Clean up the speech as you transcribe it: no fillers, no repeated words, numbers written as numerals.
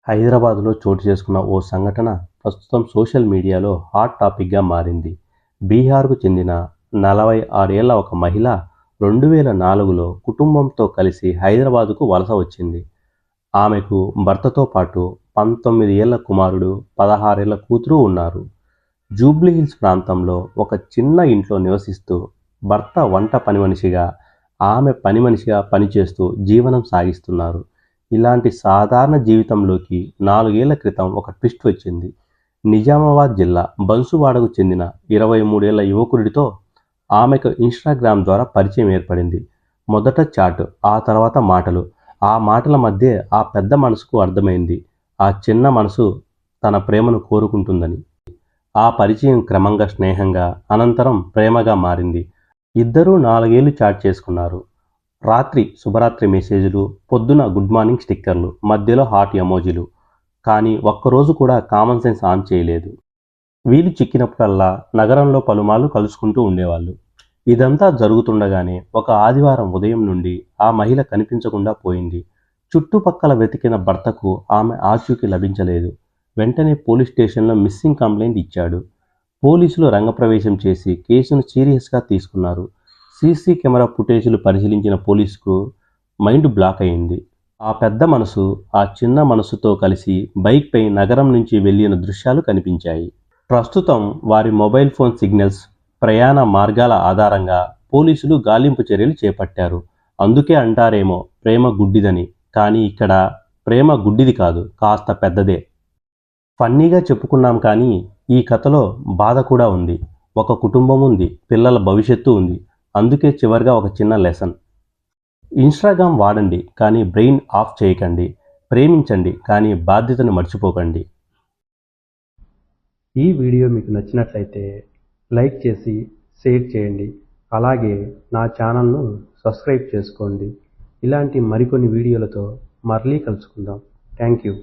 హైదరాబాద్లో చోటు చేసుకున్న ఓ సంఘటన ప్రస్తుతం సోషల్ మీడియాలో హాట్ టాపిక్గా మారింది. బీహార్కు చెందిన 46 ఏళ్ల ఒక మహిళ 2004లో కుటుంబంతో కలిసి హైదరాబాద్కు వలస వచ్చింది. ఆమెకు భర్తతో పాటు 19 ఏళ్ల కుమారుడు, 16 ఏళ్ల కూతురు ఉన్నారు. జూబ్లీహిల్స్ ప్రాంతంలో ఒక చిన్న ఇంట్లో నివసిస్తూ భర్త వంట పనిమనిషిగా, ఆమె పనిమనిషిగా పనిచేస్తూ జీవనం సాగిస్తున్నారు. ఇలాంటి సాధారణ జీవితంలోకి 4 ఏళ్ల క్రితం ఒక ట్విస్ట్ వచ్చింది. నిజామాబాద్ జిల్లా బన్సువాడకు చెందిన 23 ఏళ్ల యువకుడితో ఆమెకు ఇన్స్టాగ్రామ్ ద్వారా పరిచయం ఏర్పడింది. మొదట చాట్, ఆ తర్వాత మాటలు. ఆ మాటల మధ్యే ఆ పెద్ద మనసుకు అర్థమైంది, ఆ చిన్న మనసు తన ప్రేమను కోరుకుంటుందని. ఆ పరిచయం క్రమంగా స్నేహంగా, అనంతరం ప్రేమగా మారింది. ఇద్దరూ 4 ఏళ్లు చాట్ చేసుకున్నారు. రాత్రి శుభరాత్రి మెసేజ్లు, పొద్దున గుడ్ మార్నింగ్ స్టిక్కర్లు, మధ్యలో హార్ట్ ఎమోజీలు. కానీ ఒక్కరోజు కూడా కామన్ సెన్స్ ఆన్ చేయలేదు. వీలు చిక్కినప్పుడల్లా నగరంలో పలుమార్లు కలుసుకుంటూ ఉండేవాళ్ళు. ఇదంతా జరుగుతుండగానే ఒక ఆదివారం ఉదయం నుండి ఆ మహిళ కనిపించకుండా పోయింది. చుట్టుపక్కల వెతికిన భర్తకు ఆమె ఆచూకీ లభించలేదు. వెంటనే పోలీస్ స్టేషన్లో మిస్సింగ్ కంప్లైంట్ ఇచ్చాడు. పోలీసులు రంగప్రవేశం చేసి కేసును సీరియస్గా తీసుకున్నారు. సీసీ కెమెరా ఫుటేజీలు పరిశీలించిన పోలీసుకు మైండ్ బ్లాక్ అయింది. ఆ పెద్ద మనసు ఆ చిన్న మనసుతో కలిసి బైక్పై నగరం నుంచి వెళ్ళిన దృశ్యాలు కనిపించాయి. ప్రస్తుతం వారి మొబైల్ ఫోన్ సిగ్నల్స్, ప్రయాణ మార్గాల ఆధారంగా పోలీసులు గాలింపు చర్యలు చేపట్టారు. అందుకే అంటారేమో ప్రేమ గుడ్డిదని. కానీ ఇక్కడ ప్రేమ గుడ్డిది కాదు, కాస్త పెద్దదే. ఫన్నీగా చెప్పుకున్నాం కానీ ఈ కథలో బాధ కూడా ఉంది. ఒక కుటుంబం ఉంది, పిల్లల భవిష్యత్తు ఉంది. అందుకే చివరిగా ఒక చిన్న లెసన్. ఇన్స్టాగ్రామ్ వాడండి కానీ బ్రెయిన్ ఆఫ్ చేయకండి. ప్రేమించండి కానీ బాధ్యతను మర్చిపోకండి. ఈ వీడియో మీకు నచ్చినట్లయితే లైక్ చేసి షేర్ చేయండి. అలాగే నా ఛానల్ను సబ్స్క్రైబ్ చేసుకోండి. ఇలాంటి మరికొన్ని వీడియోలతో మళ్ళీ కలుసుకుందాం. Thank you.